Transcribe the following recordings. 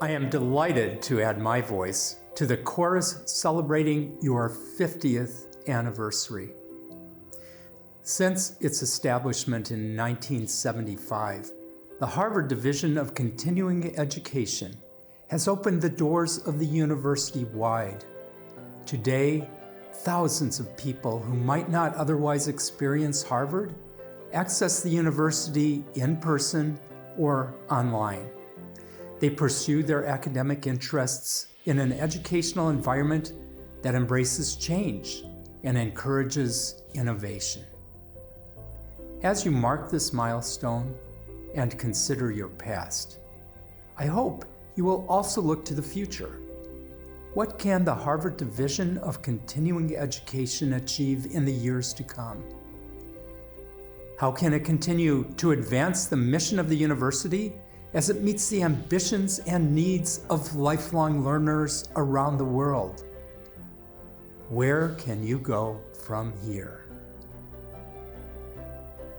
I am delighted to add my voice to the chorus celebrating your 50th anniversary. Since its establishment in 1975, the Harvard Division of Continuing Education has opened the doors of the university wide. Today, thousands of people who might not otherwise experience Harvard access the university in person or online. They pursue their academic interests in an educational environment that embraces change and encourages innovation. As you mark this milestone and consider your past, I hope you will also look to the future. What can the Harvard Division of Continuing Education achieve in the years to come? How can it continue to advance the mission of the university as it meets the ambitions and needs of lifelong learners around the world? Where can you go from here?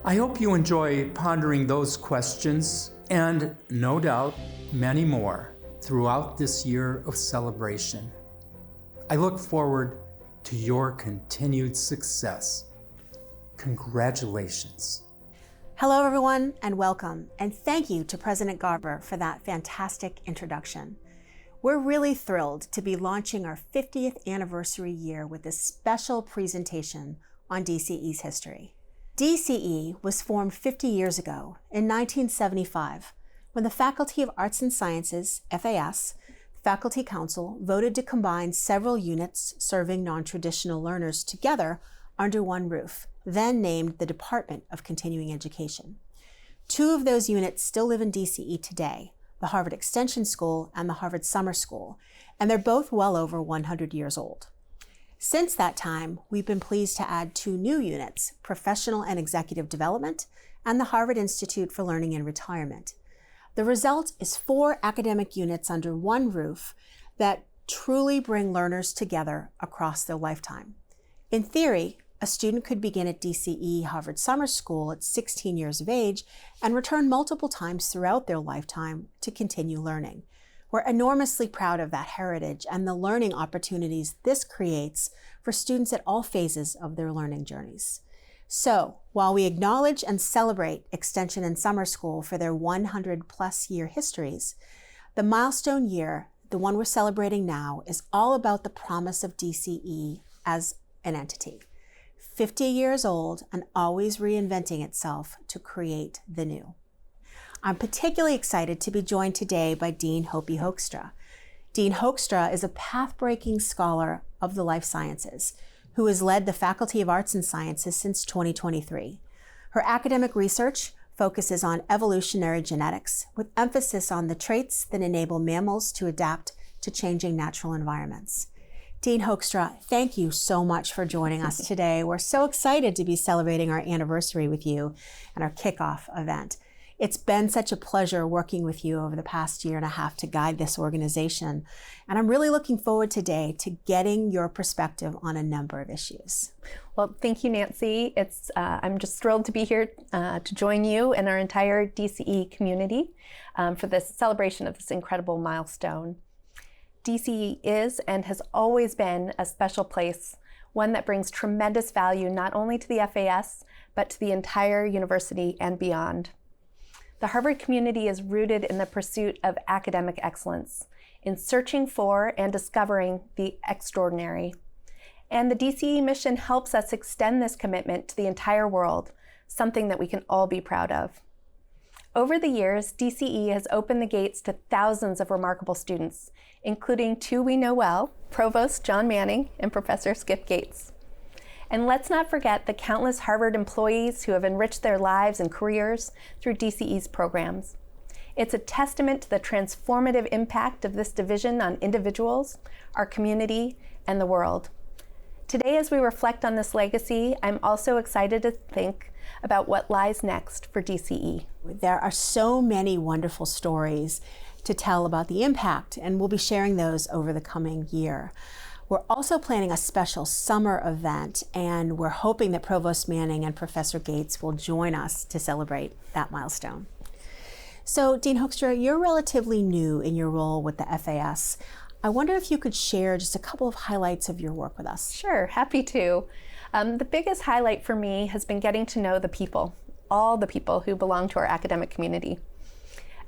I hope you enjoy pondering those questions and, no doubt, many more throughout this year of celebration. I look forward to your continued success. Congratulations. Hello, everyone, and welcome. And thank you to President Garber for that fantastic introduction. We're really thrilled to be launching our 50th anniversary year with this special presentation on DCE's history. DCE was formed 50 years ago in 1975 when the Faculty of Arts and Sciences, FAS, Faculty Council voted to combine several units serving non-traditional learners together under one roof, then named the Department of Continuing Education. Two of those units still live in DCE today, the Harvard Extension School and the Harvard Summer School, and they're both well over 100 years old. Since that time, we've been pleased to add two new units, Professional and Executive Development and the Harvard Institute for Learning and Retirement. The result is 4 academic units under one roof that truly bring learners together across their lifetime. In theory, a student could begin at DCE Harvard Summer School at 16 years of age and return multiple times throughout their lifetime to continue learning. We're enormously proud of that heritage and the learning opportunities this creates for students at all phases of their learning journeys. So, while we acknowledge and celebrate Extension and Summer School for their 100-plus year histories, the milestone year, the one we're celebrating now, is all about the promise of DCE as an entity. 50 years old and always reinventing itself to create the new. I'm particularly excited to be joined today by Dean Hopi Hoekstra. Dean Hoekstra is a path-breaking scholar of the life sciences who has led the Faculty of Arts and Sciences since 2023. Her academic research focuses on evolutionary genetics with emphasis on the traits that enable mammals to adapt to changing natural environments. Dean Hoekstra, thank you so much for joining us today. We're so excited to be celebrating our anniversary with you and our kickoff event. It's been such a pleasure working with you over the past year and a half to guide this organization. And I'm really looking forward today to getting your perspective on a number of issues. Well, thank you, Nancy. I'm just thrilled to be here to join you and our entire DCE community for this celebration of this incredible milestone. DCE is and has always been a special place, one that brings tremendous value not only to the FAS, but to the entire university and beyond. The Harvard community is rooted in the pursuit of academic excellence, in searching for and discovering the extraordinary. And the DCE mission helps us extend this commitment to the entire world, something that we can all be proud of. Over the years, DCE has opened the gates to thousands of remarkable students, including two we know well, Provost John Manning and Professor Skip Gates. And let's not forget the countless Harvard employees who have enriched their lives and careers through DCE's programs. It's a testament to the transformative impact of this division on individuals, our community, and the world. Today, as we reflect on this legacy, I'm also excited to think about what lies next for DCE. There are so many wonderful stories to tell about the impact, and we'll be sharing those over the coming year. We're also planning a special summer event, and we're hoping that Provost Manning and Professor Gates will join us to celebrate that milestone. So, Dean Hoekstra, you're relatively new in your role with the FAS. I wonder if you could share just a couple of highlights of your work with us. Sure, happy to. The biggest highlight for me has been getting to know the people, all the people who belong to our academic community.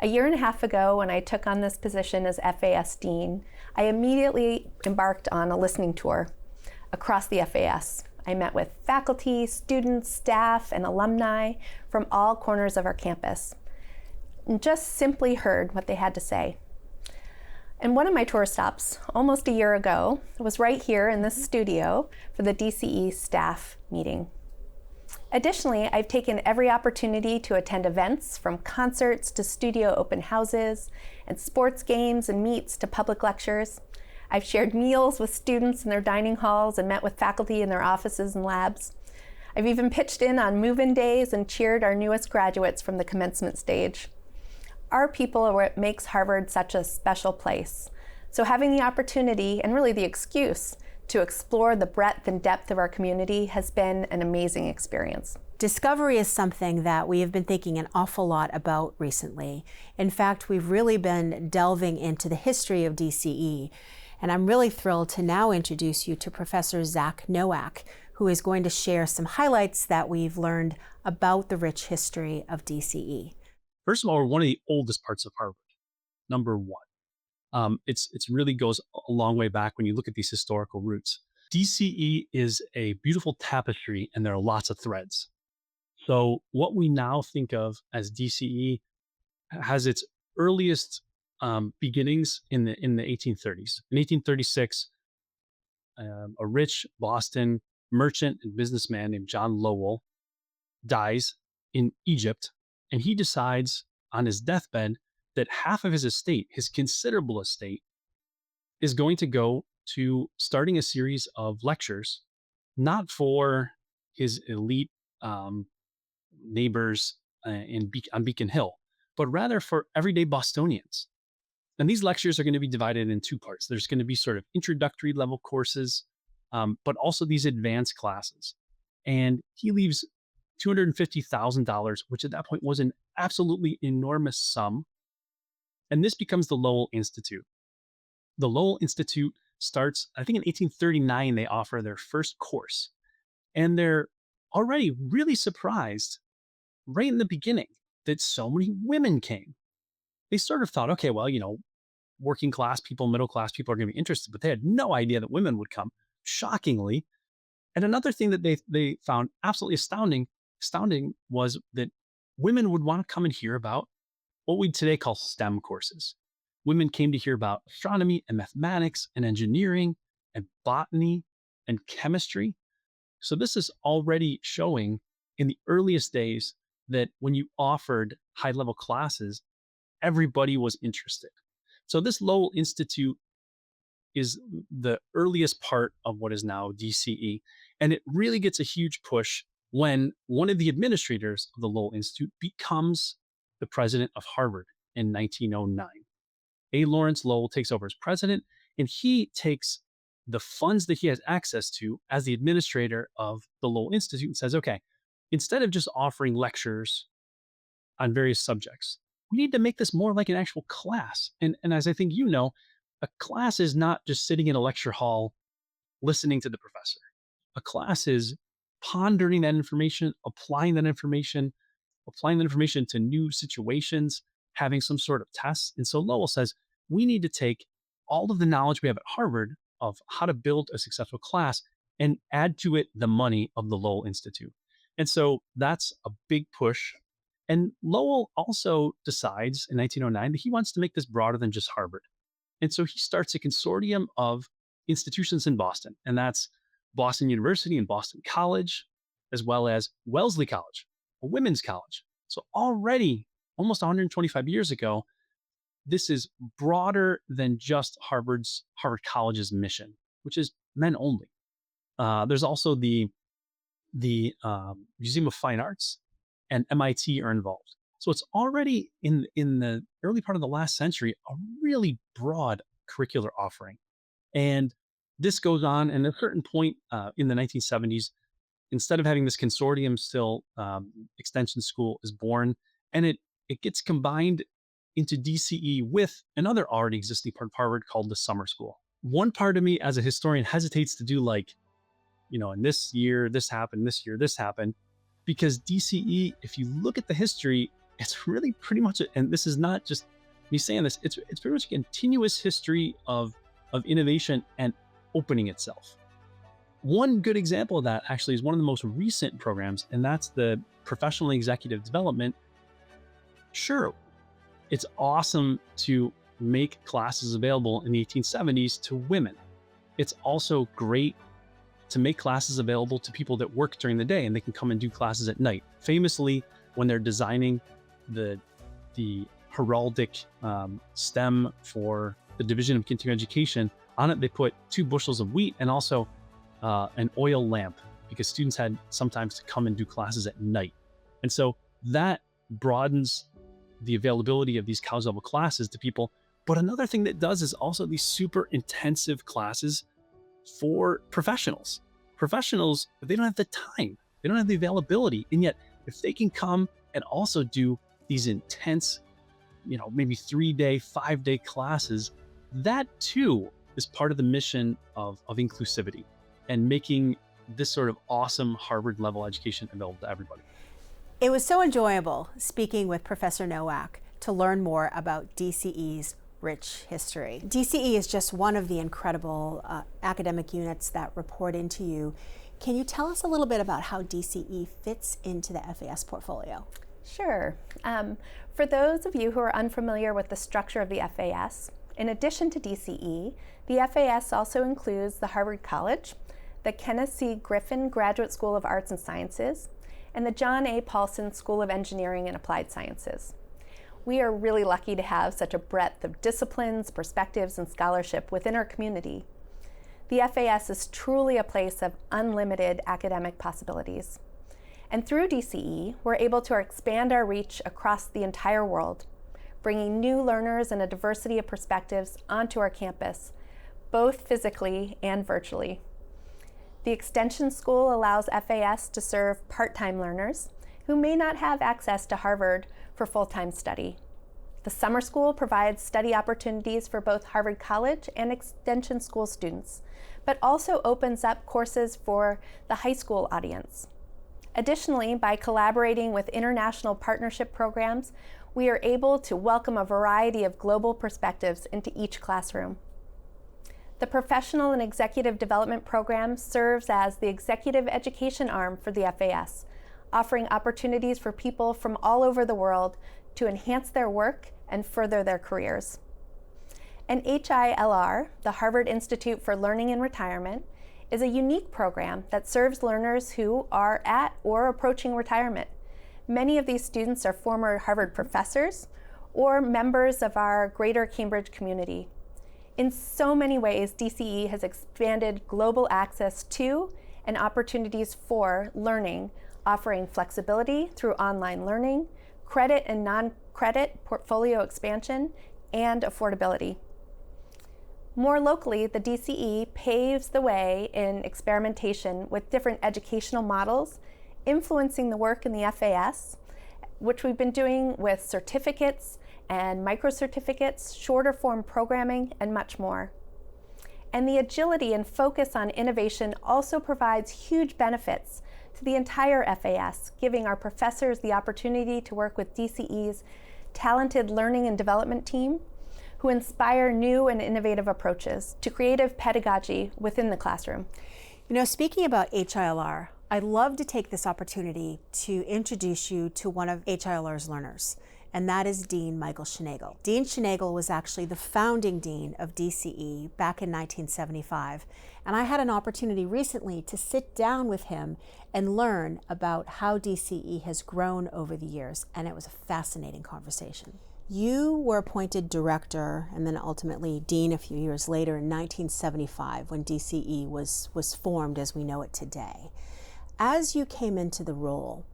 A year and a half ago, when I took on this position as FAS Dean, I immediately embarked on a listening tour across the FAS. I met with faculty, students, staff, and alumni from all corners of our campus, and just simply heard what they had to say. And one of my tour stops, almost a year ago, was right here in this studio for the DCE staff meeting. Additionally, I've taken every opportunity to attend events, from concerts to studio open houses, and sports games and meets to public lectures. I've shared meals with students in their dining halls and met with faculty in their offices and labs. I've even pitched in on move-in days and cheered our newest graduates from the commencement stage. Our people are what makes Harvard such a special place. So having the opportunity, and really the excuse, to explore the breadth and depth of our community has been an amazing experience. Discovery is something that we have been thinking an awful lot about recently. In fact, we've really been delving into the history of DCE. And I'm really thrilled to now introduce you to Professor Zach Nowak, who is going to share some highlights that we've learned about the rich history of DCE. First of all, we're one of the oldest parts of Harvard, number one. It's really goes a long way back when you look at these historical roots. DCE is a beautiful tapestry, and there are lots of threads. So what we now think of as DCE has its earliest beginnings in the 1830s. In 1836, a rich Boston merchant and businessman named John Lowell dies in Egypt, and he decides on his deathbed that half of his estate, his considerable estate, is going to go to starting a series of lectures, not for his elite neighbors on Beacon Hill, but rather for everyday Bostonians. And these lectures are going to be divided in two parts. There's going to be sort of introductory level courses, but also these advanced classes. And he leaves $250,000, which at that point was an absolutely enormous sum. And this becomes the Lowell Institute. The Lowell Institute starts, I think in 1839, they offer their first course. And they're already really surprised right in the beginning that so many women came. They sort of thought, okay, well, working class people, middle class people are going to be interested, but they had no idea that women would come, shockingly. And another thing that they found absolutely astounding was that women would want to come and hear about what we today call STEM courses. Women came to hear about astronomy and mathematics and engineering and botany and chemistry. So this is already showing in the earliest days that when you offered high-level classes, everybody was interested. So this Lowell Institute is the earliest part of what is now DCE. And it really gets a huge push when one of the administrators of the Lowell Institute becomes the president of Harvard in 1909. A. Lawrence Lowell takes over as president, and he takes the funds that he has access to as the administrator of the Lowell Institute and says, okay, instead of just offering lectures on various subjects, we need to make this more like an actual class. And as I think you know, a class is not just sitting in a lecture hall listening to the professor. A class is pondering that information, applying that information to new situations, having some sort of tests. And so Lowell says, we need to take all of the knowledge we have at Harvard of how to build a successful class and add to it the money of the Lowell Institute. And so that's a big push. And Lowell also decides in 1909 that he wants to make this broader than just Harvard. And so he starts a consortium of institutions in Boston, and that's Boston University and Boston College, as well as Wellesley College, a women's college. So already, almost 125 years ago, this is broader than just Harvard College's mission, which is men only. There's also the Museum of Fine Arts and MIT are involved. So it's already in the early part of the last century, a really broad curricular offering. And this goes on, and at a certain point in the 1970s, instead of having this consortium still, Extension School is born, and it gets combined into DCE with another already existing part of Harvard called the Summer School. One part of me as a historian hesitates to do like, in this year, this happened, this year, this happened, because DCE, if you look at the history, it's really pretty much, and this is not just me saying this, it's pretty much a continuous history of innovation and opening itself. One good example of that actually is one of the most recent programs, and that's the professional executive development. Sure, it's awesome to make classes available in the 1870s to women. It's also great to make classes available to people that work during the day and they can come and do classes at night. Famously, when they're designing the heraldic stem for the Division of Continuing Education, on it they put 2 bushels of wheat and also an oil lamp, because students had sometimes to come and do classes at night. And so that broadens the availability of these college level classes to people. But another thing that does is also these super intensive classes for professionals. Professionals, they don't have the time, they don't have the availability. And yet, if they can come and also do these intense, maybe 3-day, 5-day classes, that too is part of the mission of inclusivity and making this sort of awesome Harvard level education available to everybody. It was so enjoyable speaking with Professor Nowak to learn more about DCE's rich history. DCE is just one of the incredible academic units that report into you. Can you tell us a little bit about how DCE fits into the FAS portfolio? Sure. For those of you who are unfamiliar with the structure of the FAS, in addition to DCE, the FAS also includes the Harvard College, the Kenneth C. Griffin Graduate School of Arts and Sciences, and the John A. Paulson School of Engineering and Applied Sciences. We are really lucky to have such a breadth of disciplines, perspectives, and scholarship within our community. The FAS is truly a place of unlimited academic possibilities. And through DCE, we're able to expand our reach across the entire world, bringing new learners and a diversity of perspectives onto our campus, both physically and virtually. The Extension School allows FAS to serve part-time learners who may not have access to Harvard for full-time study. The Summer School provides study opportunities for both Harvard College and Extension School students, but also opens up courses for the high school audience. Additionally, by collaborating with international partnership programs, we are able to welcome a variety of global perspectives into each classroom. The Professional and Executive Development Program serves as the executive education arm for the FAS, offering opportunities for people from all over the world to enhance their work and further their careers. And HILR, the Harvard Institute for Learning and Retirement, is a unique program that serves learners who are at or approaching retirement. Many of these students are former Harvard professors or members of our greater Cambridge community. In so many ways, DCE has expanded global access to and opportunities for learning, offering flexibility through online learning, credit and non-credit portfolio expansion, and affordability. More locally, the DCE paves the way in experimentation with different educational models, influencing the work in the FAS, which we've been doing with certificates and micro-certificates, shorter form programming, and much more. And the agility and focus on innovation also provides huge benefits to the entire FAS, giving our professors the opportunity to work with DCE's talented learning and development team, who inspire new and innovative approaches to creative pedagogy within the classroom. Speaking about HILR, I'd love to take this opportunity to introduce you to one of HILR's learners, and that is Dean Michael Schnagle. Dean Schnagle was actually the founding dean of DCE back in 1975, and I had an opportunity recently to sit down with him and learn about how DCE has grown over the years, and it was a fascinating conversation. You were appointed director and then ultimately dean a few years later in 1975 when DCE was formed as we know it today. As you came into the role,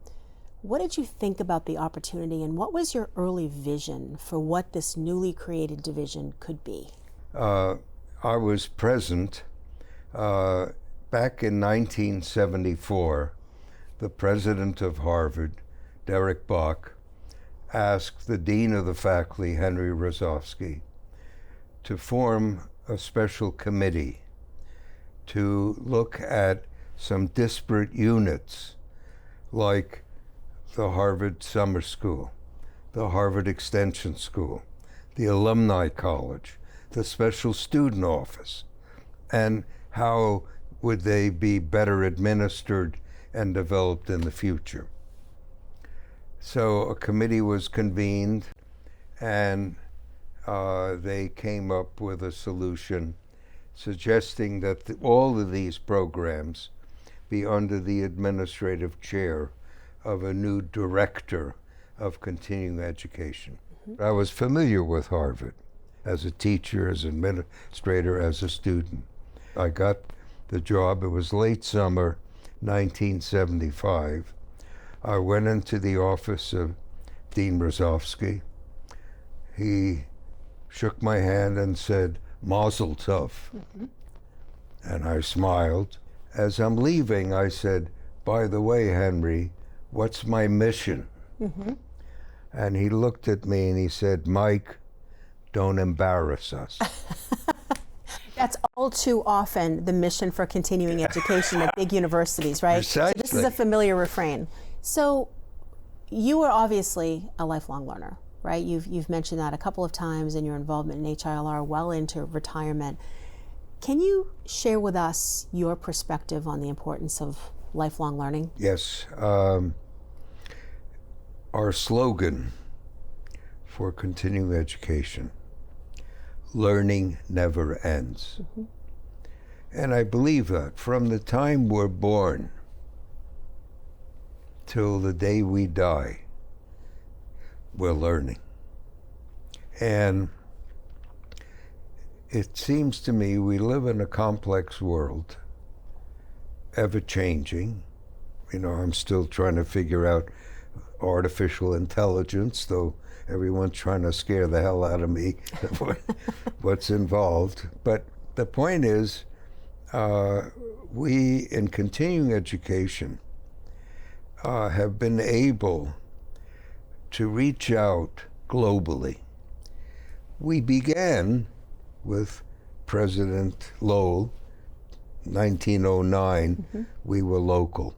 what did you think about the opportunity and what was your early vision for what this newly created division could be? I was present Back in 1974, the president of Harvard, Derek Bok, asked the dean of the faculty, Henry Rosovsky, to form a special committee to look at some disparate units like the Harvard Summer School, the Harvard Extension School, the Alumni College, the Special Student Office, and how would they be better administered and developed in the future. So a committee was convened, and they came up with a solution suggesting that all of these programs be under the administrative chair of a new director of continuing education. Mm-hmm. I was familiar with Harvard as a teacher, as an administrator, as a student. I got the job. It was late summer 1975. I went into the office of Dean Rosovsky. He shook my hand and said, "Mazel tov." Mm-hmm. And I smiled. As I'm leaving, I said, "By the way, Henry, what's my mission?" Mm-hmm. And he looked at me and he said, "Mike, don't embarrass us." That's all too often the mission for continuing education at big universities, right? Precisely. So this is a familiar refrain. So you are obviously a lifelong learner, right? You've mentioned that a couple of times in your involvement in HILR well into retirement. Can you share with us your perspective on the importance of lifelong learning? Yes. Our slogan for continuing education, learning never ends. Mm-hmm. And I believe that from the time we're born till the day we die, we're learning. And it seems to me we live in a complex world, ever-changing. You know, I'm still trying to figure out artificial intelligence, though everyone's trying to scare the hell out of me what's involved. But the point is, we in continuing education have been able to reach out globally. We began with President Lowell, 1909. Mm-hmm. We were local.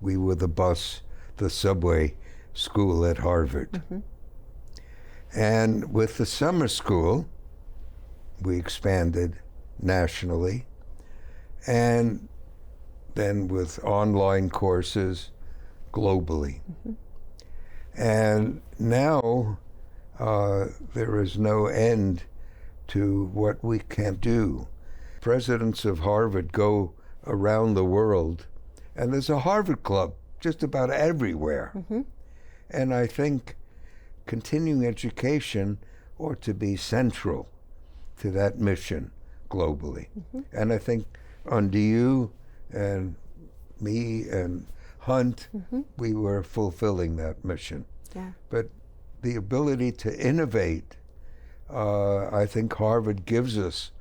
We were the subway school at Harvard. Mm-hmm. And with the summer school, we expanded nationally. And then with online courses globally. Mm-hmm. And now there is no end to what we can do. Presidents of Harvard go around the world, and there's a Harvard Club just about everywhere. Mm-hmm. And I think continuing education ought to be central to that mission globally. Mm-hmm. And I think under you and me and Hunt, mm-hmm. we were fulfilling that mission. Yeah. But the ability to innovate, I think Harvard gives us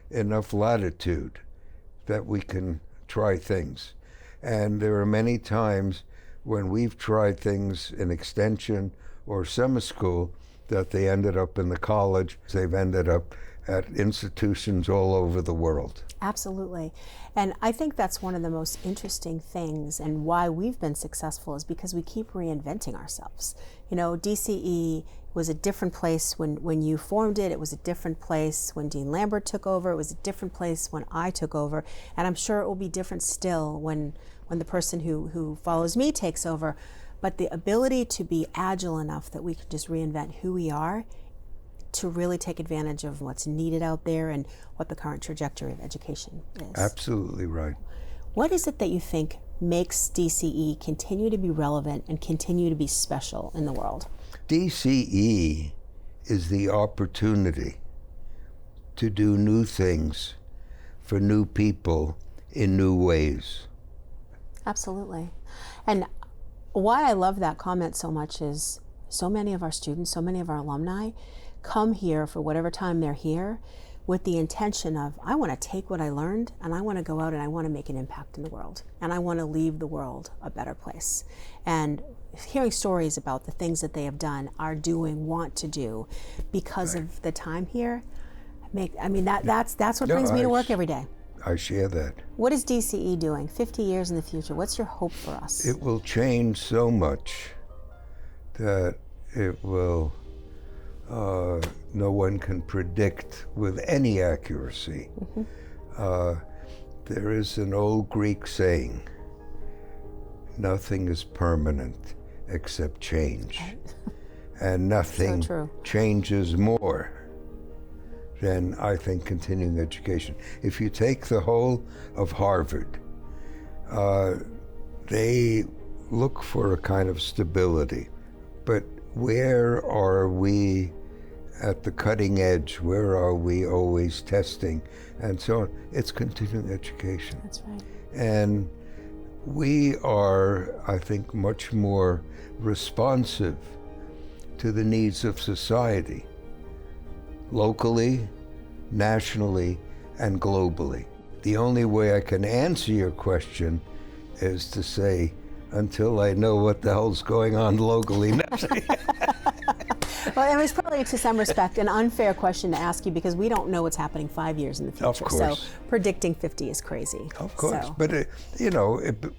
enough latitude that we can try things. And there are many times when we've tried things in extension or summer school that they ended up in the college. They've ended up at institutions all over the world. Absolutely. And I think that's one of the most interesting things, and why we've been successful is because we keep reinventing ourselves. You know, DCE was a different place when you formed it. It was a different place when Dean Lambert took over. It was a different place when I took over. And I'm sure it will be different still when the person who follows me takes over. But the ability to be agile enough that we can just reinvent who we are to really take advantage of what's needed out there and what the current trajectory of education is. Absolutely right. What is it that you think makes DCE continue to be relevant and continue to be special in the world? DCE is the opportunity to do new things for new people in new ways. Absolutely. And why I love that comment so much is so many of our students, so many of our alumni come here for whatever time they're here, with the intention of, I want to take what I learned and I want to go out and I want to make an impact in the world. And I want to leave the world a better place. And hearing stories about the things that they have done, are doing, want to do because of the time here, that's what brings me to work every day. I share that. What is DCE doing 50 years in the future? What's your hope for us? It will change so much that it will, no one can predict with any accuracy. There is an old Greek saying, nothing is permanent except change. And nothing So true. changes more than, I think, continuing education. If you take the whole of Harvard, they look for a kind of stability. But where are we at the cutting edge? Where are we always testing? And so on. It's continuing education. That's right. And we are, I think, much more responsive to the needs of society, locally, nationally, and globally. The only way I can answer your question is to say, until I know what the hell's going on locally. Well, it was probably, to some respect, an unfair question to ask you because we don't know what's happening 5 years in the future. Of course. So predicting 50 is crazy. Of course. So. But,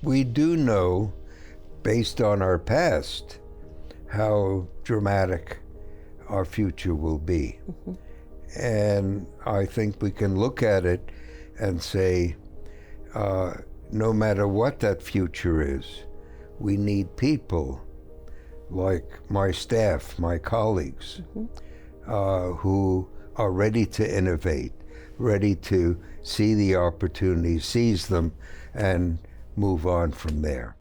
we do know, based on our past, how dramatic our future will be. And I think we can look at it and say, no matter what that future is, we need people like my staff, my colleagues, who are ready to innovate, ready to see the opportunities, seize them, and move on from there.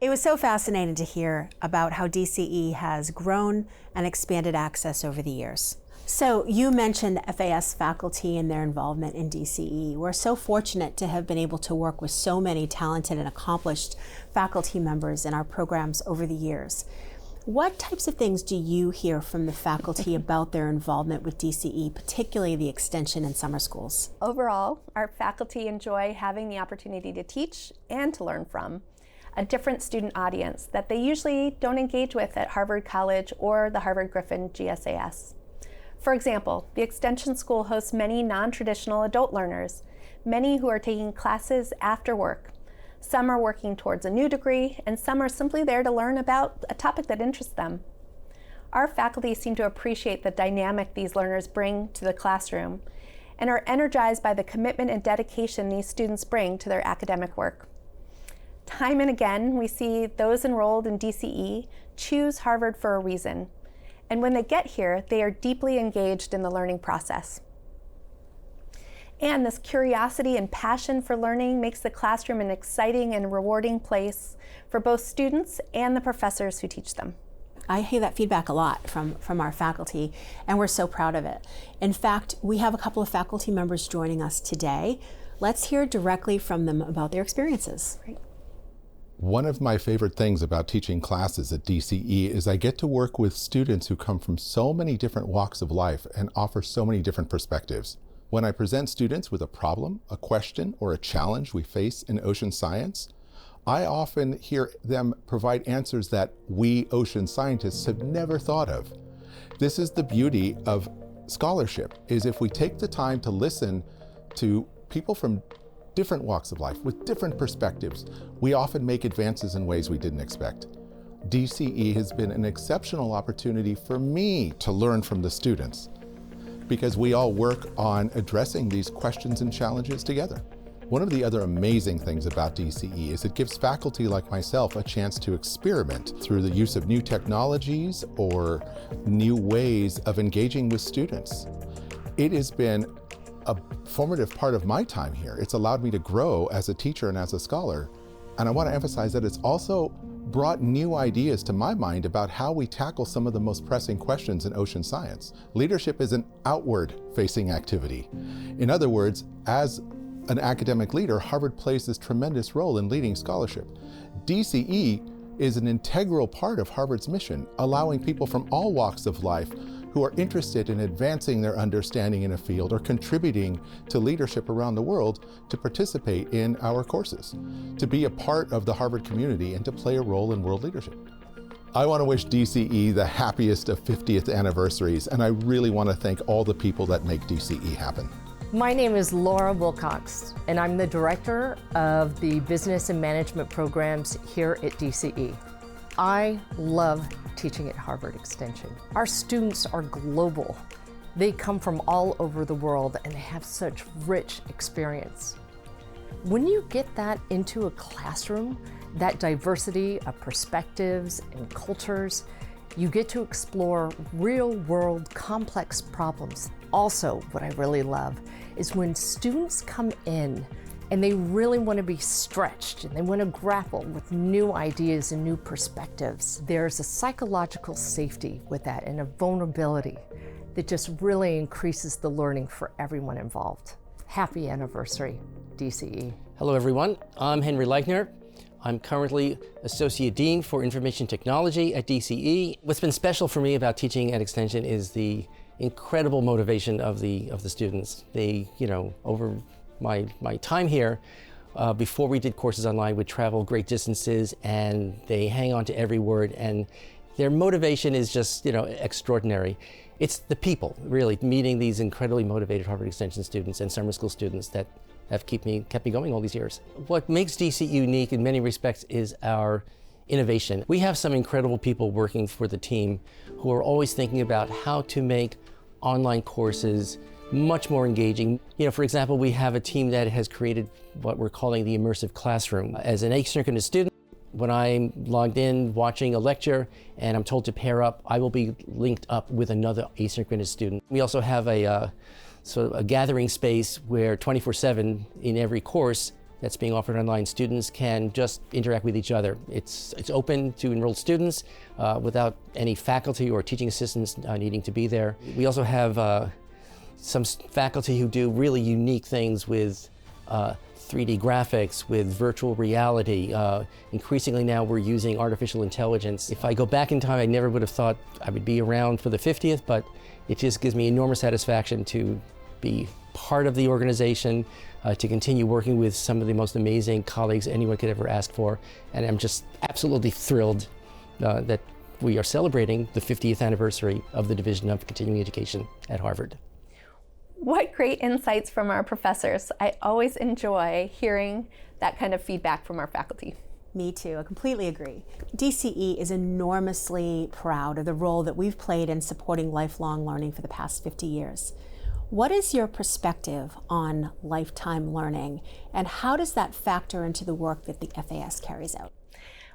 It was so fascinating to hear about how DCE has grown and expanded access over the years. So you mentioned FAS faculty and their involvement in DCE. We're so fortunate to have been able to work with so many talented and accomplished faculty members in our programs over the years. What types of things do you hear from the faculty about their involvement with DCE, particularly the extension and summer schools? Overall, our faculty enjoy having the opportunity to teach and to learn from a different student audience that they usually don't engage with at Harvard College or the Harvard Griffin GSAS. For example, the Extension School hosts many non-traditional adult learners, many who are taking classes after work. Some are working towards a new degree, and some are simply there to learn about a topic that interests them. Our faculty seem to appreciate the dynamic these learners bring to the classroom and are energized by the commitment and dedication these students bring to their academic work. Time and again, we see those enrolled in DCE choose Harvard for a reason. And when they get here, they are deeply engaged in the learning process. And this curiosity and passion for learning makes the classroom an exciting and rewarding place for both students and the professors who teach them. I hear that feedback a lot from our faculty, and we're so proud of it. In fact, we have a couple of faculty members joining us today. Let's hear directly from them about their experiences. Great. One of my favorite things about teaching classes at DCE is I get to work with students who come from so many different walks of life and offer so many different perspectives. When I present students with a problem, a question, or a challenge we face in ocean science, I often hear them provide answers that we ocean scientists have never thought of. This is the beauty of scholarship, is if we take the time to listen to people from different walks of life with different perspectives, we often make advances in ways we didn't expect. DCE has been an exceptional opportunity for me to learn from the students because we all work on addressing these questions and challenges together. One of the other amazing things about DCE is it gives faculty like myself a chance to experiment through the use of new technologies or new ways of engaging with students. It has been a formative part of my time here. It's allowed me to grow as a teacher and as a scholar. And I want to emphasize that it's also brought new ideas to my mind about how we tackle some of the most pressing questions in ocean science. Leadership is an outward-facing activity. In other words, as an academic leader, Harvard plays this tremendous role in leading scholarship. DCE is an integral part of Harvard's mission, allowing people from all walks of life who are interested in advancing their understanding in a field or contributing to leadership around the world to participate in our courses, to be a part of the Harvard community and to play a role in world leadership. I want to wish DCE the happiest of 50th anniversaries, and I really want to thank all the people that make DCE happen. My name is Laura Wilcox, and I'm the Director of the Business and Management Programs here at DCE. I love teaching at Harvard Extension. Our students are global. They come from all over the world and they have such rich experience. When you get that into a classroom, that diversity of perspectives and cultures, you get to explore real-world complex problems. Also, what I really love is when students come in and they really want to be stretched and they want to grapple with new ideas and new perspectives. There's a psychological safety with that and a vulnerability that just really increases the learning for everyone involved. Happy anniversary, DCE. Hello everyone, I'm Henry Leichner. I'm currently Associate Dean for Information Technology at DCE. What's been special for me about teaching at Extension is the incredible motivation of the students. They, over my time here, before we did courses online, would travel great distances and they hang on to every word, and their motivation is just, extraordinary. It's the people, really, meeting these incredibly motivated Harvard Extension students and summer school students that have kept me going all these years. What makes DCE unique in many respects is our innovation. We have some incredible people working for the team who are always thinking about how to make online courses much more engaging. For example, we have a team that has created what we're calling the immersive classroom. As an asynchronous student, when I'm logged in watching a lecture and I'm told to pair up, I will be linked up with another asynchronous student. We also have a sort of a gathering space where 24/7 in every course that's being offered online, students can just interact with each other. It's open to enrolled students without any faculty or teaching assistants needing to be there. We also have some faculty who do really unique things with 3D graphics, with virtual reality. Increasingly now we're using artificial intelligence. If I go back in time, I never would have thought I would be around for the 50th, but it just gives me enormous satisfaction to be part of the organization, to continue working with some of the most amazing colleagues anyone could ever ask for. And I'm just absolutely thrilled that we are celebrating the 50th anniversary of the Division of Continuing Education at Harvard. What great insights from our professors. I always enjoy hearing that kind of feedback from our faculty. Me too, I completely agree. DCE is enormously proud of the role that we've played in supporting lifelong learning for the past 50 years. What is your perspective on lifetime learning, and how does that factor into the work that the FAS carries out?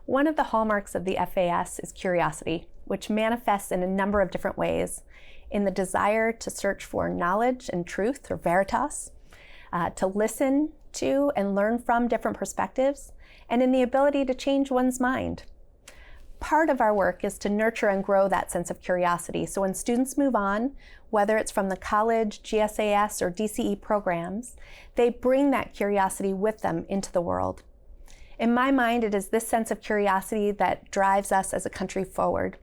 One of the hallmarks of the FAS is curiosity, which manifests in a number of different ways. In the desire to search for knowledge and truth, or veritas, to listen to and learn from different perspectives, and in the ability to change one's mind. Part of our work is to nurture and grow that sense of curiosity, so when students move on, whether it's from the college, GSAS, or DCE programs, they bring that curiosity with them into the world. In my mind, it is this sense of curiosity that drives us as a country forward.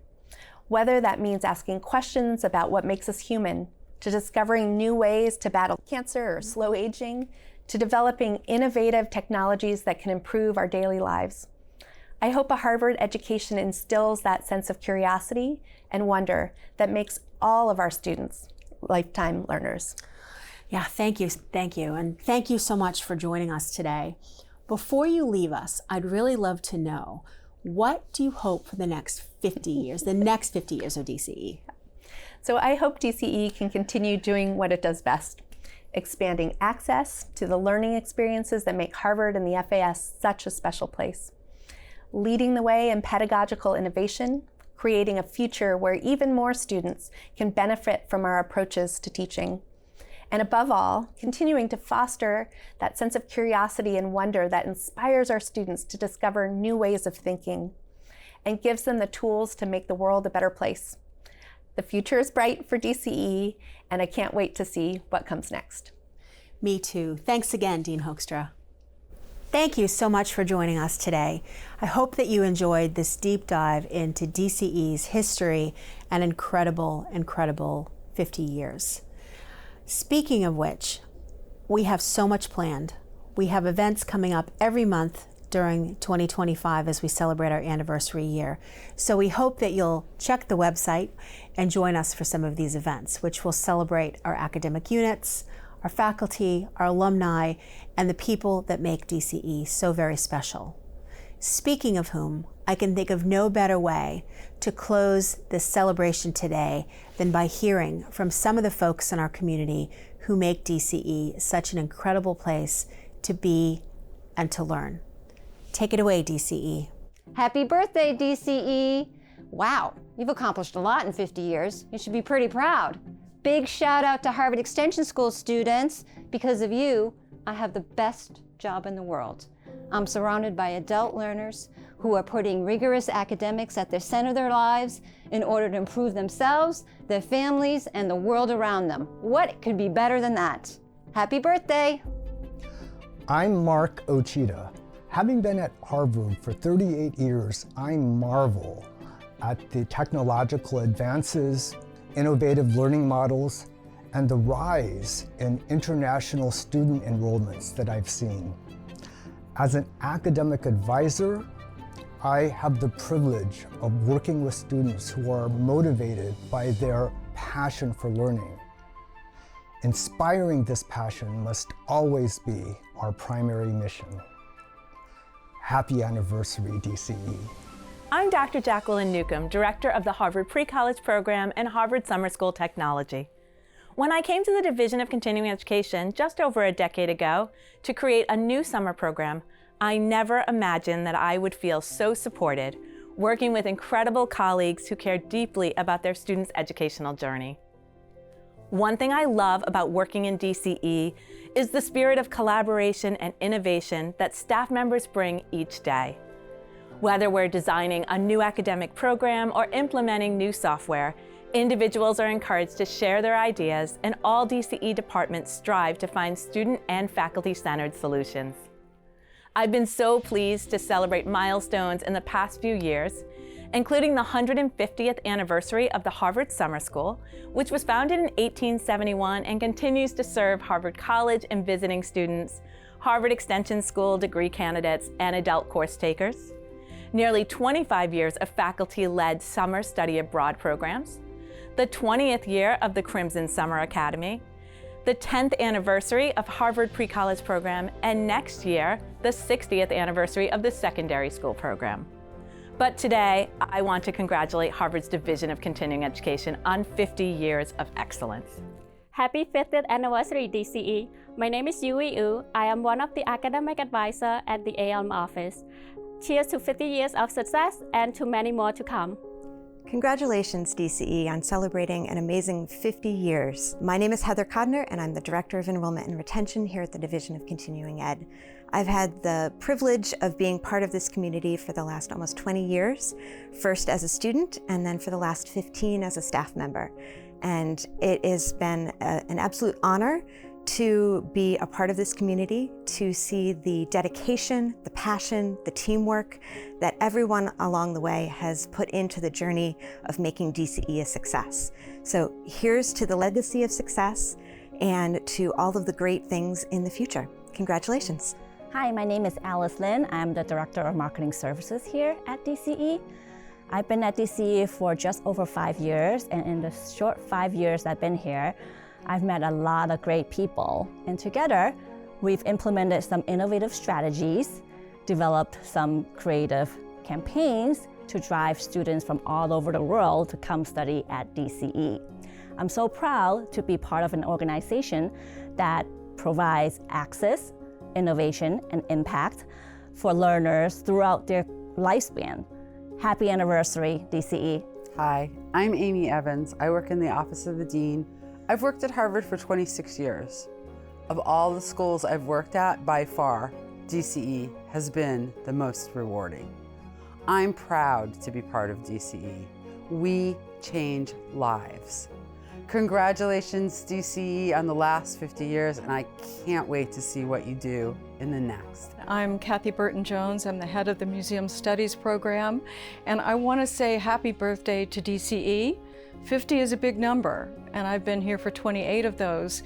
Whether that means asking questions about what makes us human, to discovering new ways to battle cancer or slow aging, to developing innovative technologies that can improve our daily lives. I hope a Harvard education instills that sense of curiosity and wonder that makes all of our students lifetime learners. Yeah, thank you, and thank you so much for joining us today. Before you leave us, I'd really love to know, what do you hope for the next 50 years, the next 50 years of DCE? So I hope DCE can continue doing what it does best, expanding access to the learning experiences that make Harvard and the FAS such a special place, leading the way in pedagogical innovation, creating a future where even more students can benefit from our approaches to teaching, and above all, continuing to foster that sense of curiosity and wonder that inspires our students to discover new ways of thinking and gives them the tools to make the world a better place. The future is bright for DCE, and I can't wait to see what comes next. Me too. Thanks again, Dean Hoekstra. Thank you so much for joining us today. I hope that you enjoyed this deep dive into DCE's history and incredible 50 years. Speaking of which, we have so much planned. We have events coming up every month during 2025 as we celebrate our anniversary year. So we hope that you'll check the website and join us for some of these events, which will celebrate our academic units, our faculty, our alumni, and the people that make DCE so very special. Speaking of whom, I can think of no better way to close this celebration today than by hearing from some of the folks in our community who make DCE such an incredible place to be and to learn. Take it away, DCE. Happy birthday, DCE. Wow, you've accomplished a lot in 50 years. You should be pretty proud. Big shout out to Harvard Extension School students. Because of you, I have the best job in the world. I'm surrounded by adult learners who are putting rigorous academics at the center of their lives in order to improve themselves, their families, and the world around them. What could be better than that? Happy birthday. I'm Mark Ochita. Having been at Harvard for 38 years, I marvel at the technological advances, innovative learning models, and the rise in international student enrollments that I've seen. As an academic advisor, I have the privilege of working with students who are motivated by their passion for learning. Inspiring this passion must always be our primary mission. Happy anniversary, DCE. I'm Dr. Jacqueline Newcomb, Director of the Harvard Pre-College Program and Harvard Summer School Technology. When I came to the Division of Continuing Education just over a decade ago to create a new summer program, I never imagined that I would feel so supported, working with incredible colleagues who care deeply about their students' educational journey. One thing I love about working in DCE is the spirit of collaboration and innovation that staff members bring each day. Whether we're designing a new academic program or implementing new software, individuals are encouraged to share their ideas, and all DCE departments strive to find student and faculty-centered solutions. I've been so pleased to celebrate milestones in the past few years, including the 150th anniversary of the Harvard Summer School, which was founded in 1871 and continues to serve Harvard College and visiting students, Harvard Extension School degree candidates, and adult course takers. Nearly 25 years of faculty-led summer study abroad programs, the 20th year of the Crimson Summer Academy, the 10th anniversary of Harvard Pre-College Program, and next year, the 60th anniversary of the Secondary School Program. But today, I want to congratulate Harvard's Division of Continuing Education on 50 years of excellence. Happy 50th anniversary, DCE. My name is Yui Yu. I am one of the academic advisors at the ALM office. Cheers to 50 years of success and to many more to come. Congratulations, DCE, on celebrating an amazing 50 years. My name is Heather Codner, and I'm the Director of Enrollment and Retention here at the Division of Continuing Ed. I've had the privilege of being part of this community for the last almost 20 years, first as a student, and then for the last 15 as a staff member. And it has been an absolute honor to be a part of this community, to see the dedication, the passion, the teamwork that everyone along the way has put into the journey of making DCE a success. So here's to the legacy of success and to all of the great things in the future. Congratulations. Hi, my name is Alice Lin. I'm the Director of Marketing Services here at DCE. I've been at DCE for just over 5 years, and in the short 5 years I've been here, I've met a lot of great people, and together we've implemented some innovative strategies, developed some creative campaigns to drive students from all over the world to come study at DCE. I'm so proud to be part of an organization that provides access, innovation, and impact for learners throughout their lifespan. Happy anniversary, DCE. Hi, I'm Amy Evans. I work in the Office of the Dean. I've worked at Harvard for 26 years. Of all the schools I've worked at, by far, DCE has been the most rewarding. I'm proud to be part of DCE. We change lives. Congratulations, DCE, on the last 50 years, and I can't wait to see what you do in the next. I'm Kathy Burton-Jones. I'm the head of the Museum Studies program, and I want to say happy birthday to DCE. 50 is a big number, and I've been here for 28 of those,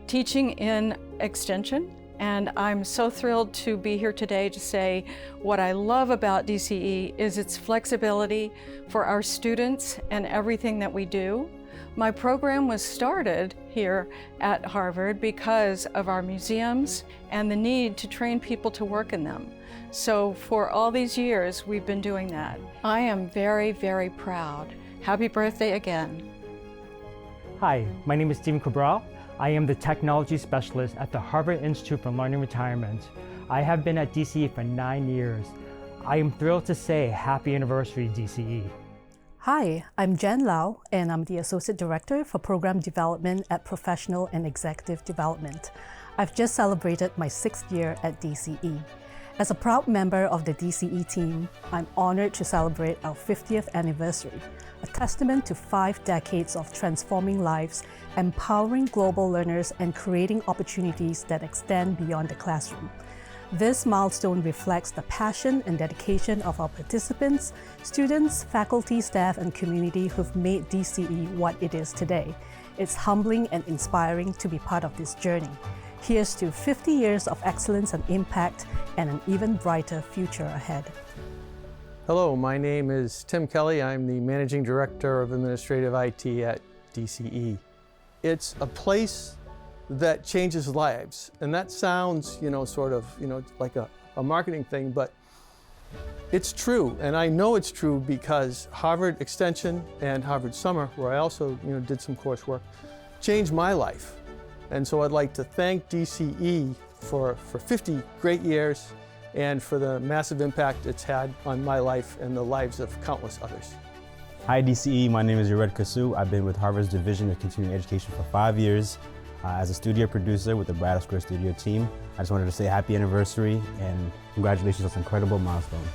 teaching in Extension, and I'm so thrilled to be here today to say what I love about DCE is its flexibility for our students and everything that we do. My program was started here at Harvard because of our museums and the need to train people to work in them. So for all these years, we've been doing that. I am very, very proud. Happy birthday again. Hi, my name is Stephen Cabral. I am the technology specialist at the Harvard Institute for Learning Retirement. I have been at DCE for 9 years. I am thrilled to say happy anniversary, DCE. Hi, I'm Jen Lau, and I'm the Associate Director for Program Development at Professional and Executive Development. I've just celebrated my 6th year at DCE. As a proud member of the DCE team, I'm honored to celebrate our 50th anniversary, a testament to 5 decades of transforming lives, empowering global learners, and creating opportunities that extend beyond the classroom. This milestone reflects the passion and dedication of our participants, students, faculty, staff, and community who've made DCE what it is today. It's humbling and inspiring to be part of this journey. Here's to 50 years of excellence and impact and an even brighter future ahead. Hello, my name is Tim Kelly. I'm the Managing Director of Administrative IT at DCE. It's a place that changes lives. And that sounds, like a marketing thing, but it's true. And I know it's true because Harvard Extension and Harvard Summer, where I also, did some coursework, changed my life. And so I'd like to thank DCE for 50 great years and for the massive impact it's had on my life and the lives of countless others. Hi DCE, my name is Yared Kasu. I've been with Harvard's Division of Continuing Education for 5 years. As a studio producer with the Braddock Square Studio team, I just wanted to say happy anniversary and congratulations on this incredible milestone.